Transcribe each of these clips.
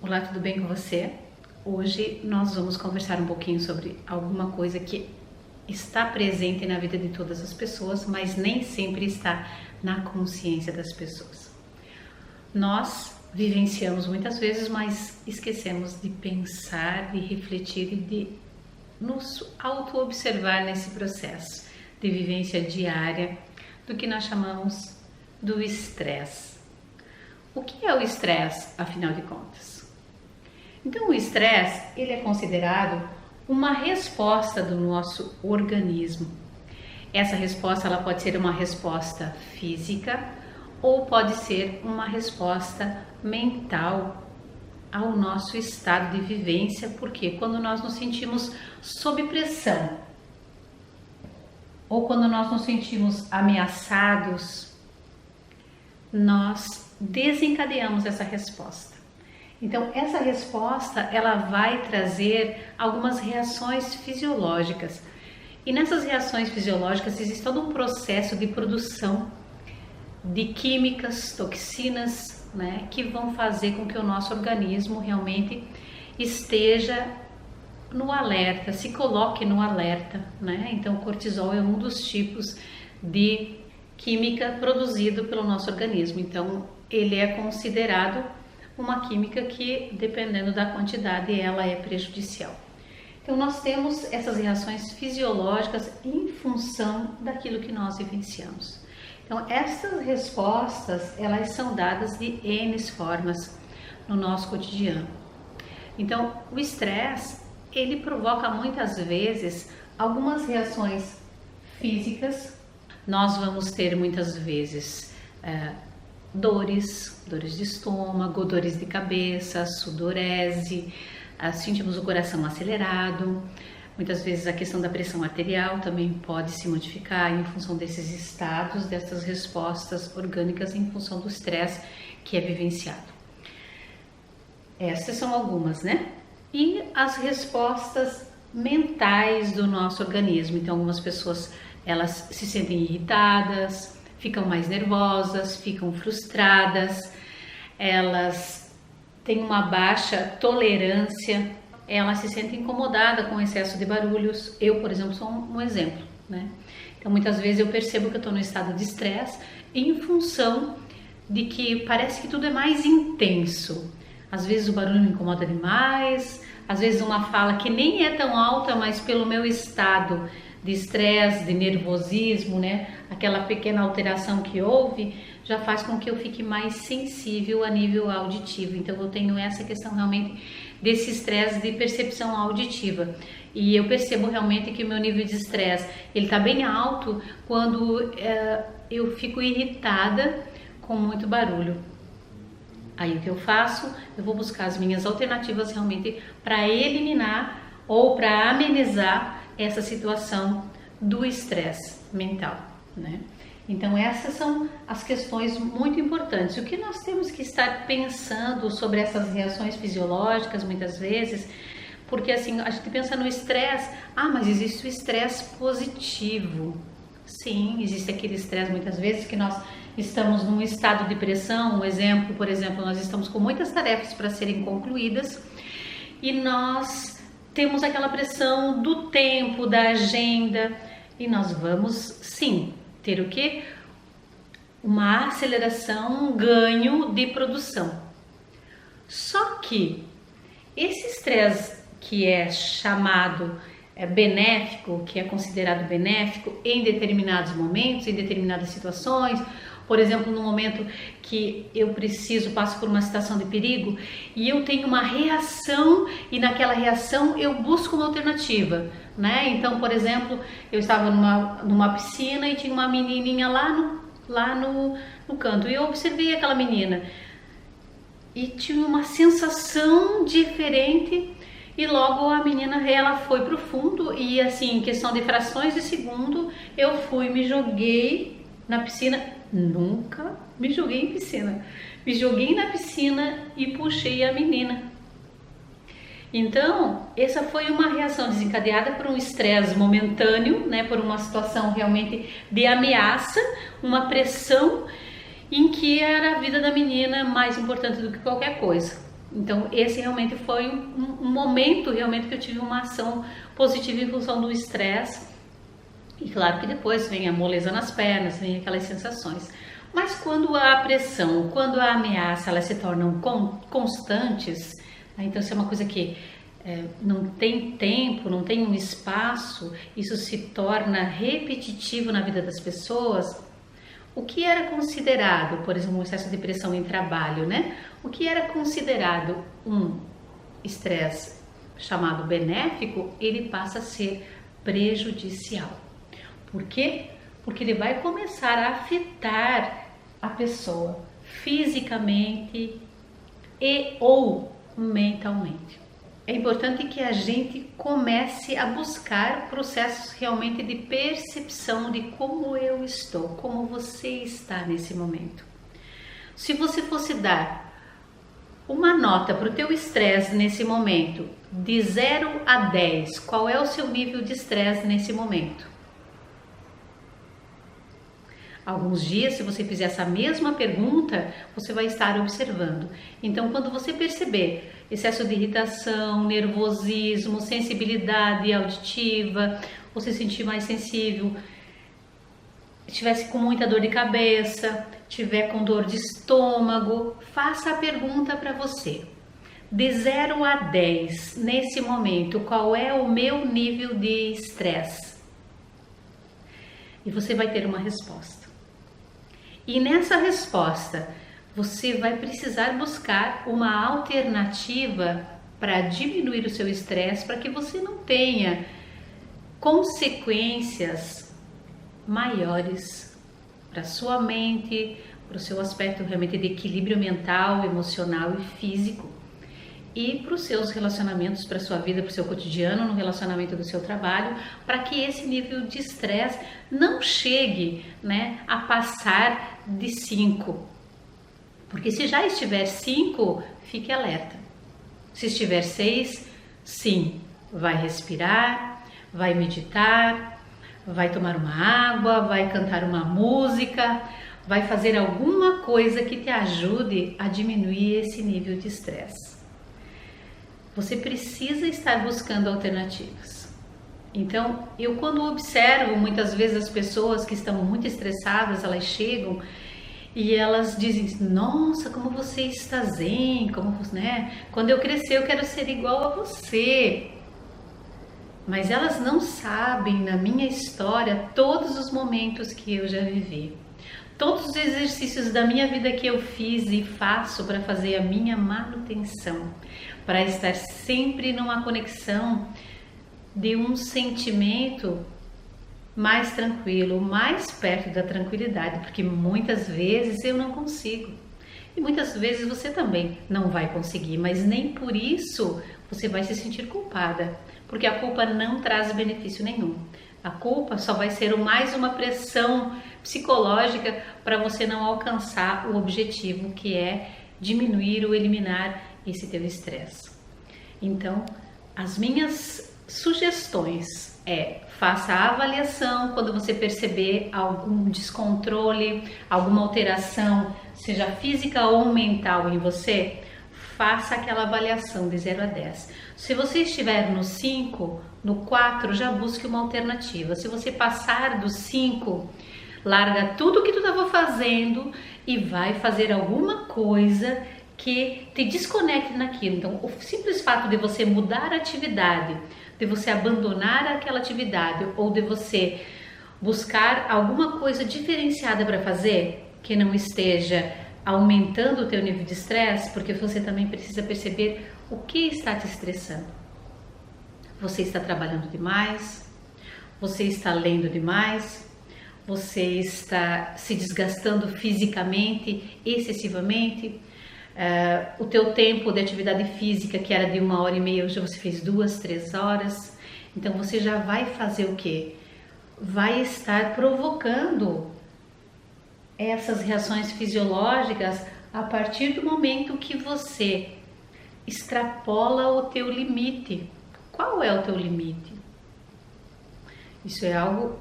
Olá, tudo bem com você? Hoje nós vamos conversar um pouquinho sobre alguma coisa que está presente na vida de todas as pessoas, mas nem sempre está na consciência das pessoas. Nós vivenciamos muitas vezes, mas esquecemos de pensar, de refletir e de nos auto-observar nesse processo de vivência diária do que nós chamamos do estresse. O que é o estresse, afinal de contas? Então, o estresse, ele é considerado uma resposta do nosso organismo. Essa resposta, ela pode ser uma resposta física ou pode ser uma resposta mental ao nosso estado de vivência, porque quando nós nos sentimos sob pressão ou quando nós nos sentimos ameaçados, nós desencadeamos essa resposta. Então, essa resposta, ela vai trazer algumas reações fisiológicas. E nessas reações fisiológicas existe todo um processo de produção de químicas, toxinas, né, que vão fazer com que o nosso organismo realmente esteja no alerta, se coloque no alerta, né? Então, o cortisol é um dos tipos de química produzido pelo nosso organismo. Então, ele é considerado uma química que, dependendo da quantidade, ela é prejudicial. Então, nós temos essas reações fisiológicas em função daquilo que nós vivenciamos. Então, essas respostas, elas são dadas de N formas no nosso cotidiano. Então, o estresse, ele provoca muitas vezes algumas reações físicas. Nós vamos ter muitas vezes dores de estômago, dores de cabeça, sudorese, sentimos o coração acelerado. Muitas vezes a questão da pressão arterial também pode se modificar em função desses estados, dessas respostas orgânicas em função do estresse que é vivenciado. Essas são algumas, né? E as respostas mentais do nosso organismo. Então, algumas pessoas, elas se sentem irritadas, ficam mais nervosas, ficam frustradas, elas têm uma baixa tolerância, elas se sentem incomodadas com o excesso de barulhos. Eu, por exemplo, sou um exemplo, né? Então, muitas vezes eu percebo que eu estou no estado de estresse em função de que parece que tudo é mais intenso. Às vezes o barulho me incomoda demais, às vezes uma fala que nem é tão alta, mas pelo meu estado de estresse, de nervosismo, né? Aquela pequena alteração que houve já faz com que eu fique mais sensível a nível auditivo. Então, eu tenho essa questão realmente desse estresse de percepção auditiva. E eu percebo realmente que o meu nível de estresse, ele tá bem alto quando eu fico irritada com muito barulho. Aí o que eu faço? Eu vou buscar as minhas alternativas realmente para eliminar ou para amenizar essa situação do estresse mental, né? Então, essas são as questões muito importantes. O que nós temos que estar pensando sobre essas reações fisiológicas, muitas vezes, porque assim, a gente pensa no estresse, mas existe o estresse positivo. Sim, existe aquele estresse muitas vezes que nós estamos num estado de pressão. Um exemplo, por exemplo, nós estamos com muitas tarefas para serem concluídas e nós temos aquela pressão do tempo, da agenda, e nós vamos, sim, ter o quê? Uma aceleração, um ganho de produção. Só que esse estresse que é chamado benéfico, que é considerado benéfico em determinados momentos, em determinadas situações, por exemplo, no momento que eu passo por uma situação de perigo e eu tenho uma reação e naquela reação eu busco uma alternativa, né? Então, por exemplo, eu estava numa piscina e tinha uma menininha lá no canto e eu observei aquela menina e tinha uma sensação diferente e logo a menina, ela foi pro fundo e assim, em questão de frações de segundo, eu me joguei na piscina. Nunca me joguei em piscina. Me joguei na piscina e puxei a menina. Então, essa foi uma reação desencadeada por um estresse momentâneo, né, por uma situação realmente de ameaça, uma pressão em que era a vida da menina mais importante do que qualquer coisa. Então esse realmente foi um momento realmente que eu tive uma ação positiva em função do estresse. E claro que depois vem a moleza nas pernas, vem aquelas sensações. Mas quando a pressão, quando a ameaça, elas se tornam constantes, então isso é uma coisa que não tem tempo, não tem um espaço, isso se torna repetitivo na vida das pessoas. O que era considerado, por exemplo, um excesso de pressão em trabalho, né? O que era considerado um estresse chamado benéfico, ele passa a ser prejudicial. Por quê? Porque ele vai começar a afetar a pessoa fisicamente e ou mentalmente. É importante que a gente comece a buscar processos realmente de percepção de como eu estou, como você está nesse momento. Se você fosse dar uma nota para o teu estresse nesse momento, de 0 a 10, qual é o seu nível de estresse nesse momento? Alguns dias, se você fizer essa mesma pergunta, você vai estar observando. Então, quando você perceber excesso de irritação, nervosismo, sensibilidade auditiva, ou se sentir mais sensível, estivesse com muita dor de cabeça, tiver com dor de estômago, faça a pergunta para você. De 0 a 10, nesse momento, qual é o meu nível de estresse? E você vai ter uma resposta. E nessa resposta, você vai precisar buscar uma alternativa para diminuir o seu estresse, para que você não tenha consequências maiores para a sua mente, para o seu aspecto realmente de equilíbrio mental, emocional e físico, e para os seus relacionamentos, para a sua vida, para o seu cotidiano, no relacionamento do seu trabalho, para que esse nível de estresse não chegue, né, a passar de 5. Porque se já estiver 5, fique alerta. Se estiver 6, sim, vai respirar, vai meditar, vai tomar uma água, vai cantar uma música, vai fazer alguma coisa que te ajude a diminuir esse nível de estresse. Você precisa estar buscando alternativas. Então, eu quando observo muitas vezes as pessoas que estão muito estressadas, elas chegam e elas dizem: nossa, como você está zen, como, né? Quando eu crescer eu quero ser igual a você. Mas elas não sabem, na minha história, todos os momentos que eu já vivi. Todos os exercícios da minha vida que eu fiz e faço para fazer a minha manutenção, para estar sempre numa conexão de um sentimento mais tranquilo, mais perto da tranquilidade, porque muitas vezes eu não consigo. E muitas vezes você também não vai conseguir, mas nem por isso você vai se sentir culpada, porque a culpa não traz benefício nenhum. A culpa só vai ser mais uma pressão psicológica para você não alcançar o objetivo, que é diminuir ou eliminar esse teu estresse. Então, as minhas sugestões faça a avaliação quando você perceber algum descontrole, alguma alteração, seja física ou mental em você, faça aquela avaliação de 0 a 10. Se você estiver no 5, no 4, já busque uma alternativa. Se você passar do 5, larga tudo o que tu estava fazendo e vai fazer alguma coisa que te desconecte naquilo. Então, o simples fato de você mudar a atividade, de você abandonar aquela atividade ou de você buscar alguma coisa diferenciada para fazer, que não esteja aumentando o teu nível de estresse, porque você também precisa perceber o que está te estressando. Você está trabalhando demais? Você está lendo demais? Você está se desgastando fisicamente, excessivamente? O teu tempo de atividade física, que era de 1h30, hoje você fez 2, 3 horas. Então você já vai fazer o quê? Vai estar provocando essas reações fisiológicas a partir do momento que você extrapola o teu limite. Qual é o teu limite? Isso é algo,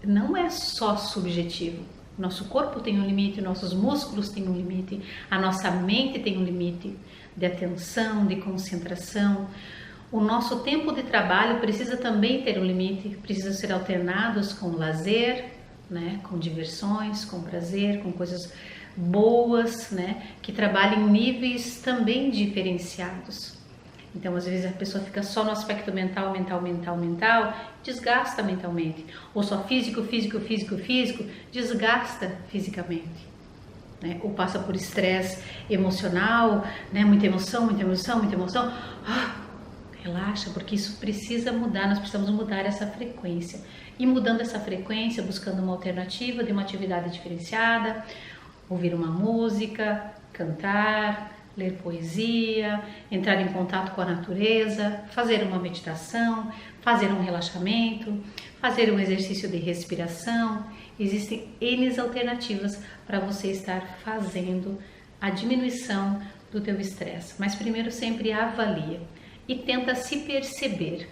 não é só subjetivo, Nosso corpo tem um limite, nossos músculos têm um limite, a nossa mente tem um limite de atenção, de concentração. O nosso tempo de trabalho precisa também ter um limite, precisa ser alternados com lazer, né, com diversões, com prazer, com coisas boas, né, que trabalhem em níveis também diferenciados. Então, às vezes a pessoa fica só no aspecto mental, desgasta mentalmente. Ou só físico, desgasta fisicamente. Né? Ou passa por estresse emocional, né? Muita emoção. Relaxa, porque isso precisa mudar, nós precisamos mudar essa frequência. E mudando essa frequência, buscando uma alternativa de uma atividade diferenciada, ouvir uma música, cantar, ler poesia, entrar em contato com a natureza, fazer uma meditação, fazer um relaxamento, fazer um exercício de respiração. Existem N alternativas para você estar fazendo a diminuição do teu estresse. Mas primeiro sempre avalia e tenta se perceber.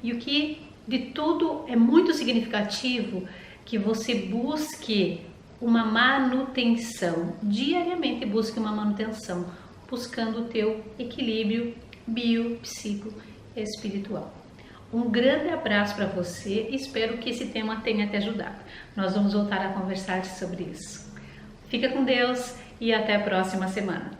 E o que de tudo é muito significativo que você busque uma manutenção, diariamente busque uma manutenção, buscando o teu equilíbrio bio, psico e espiritual. Um grande abraço para você e espero que esse tema tenha te ajudado. Nós vamos voltar a conversar sobre isso. Fica com Deus e até a próxima semana.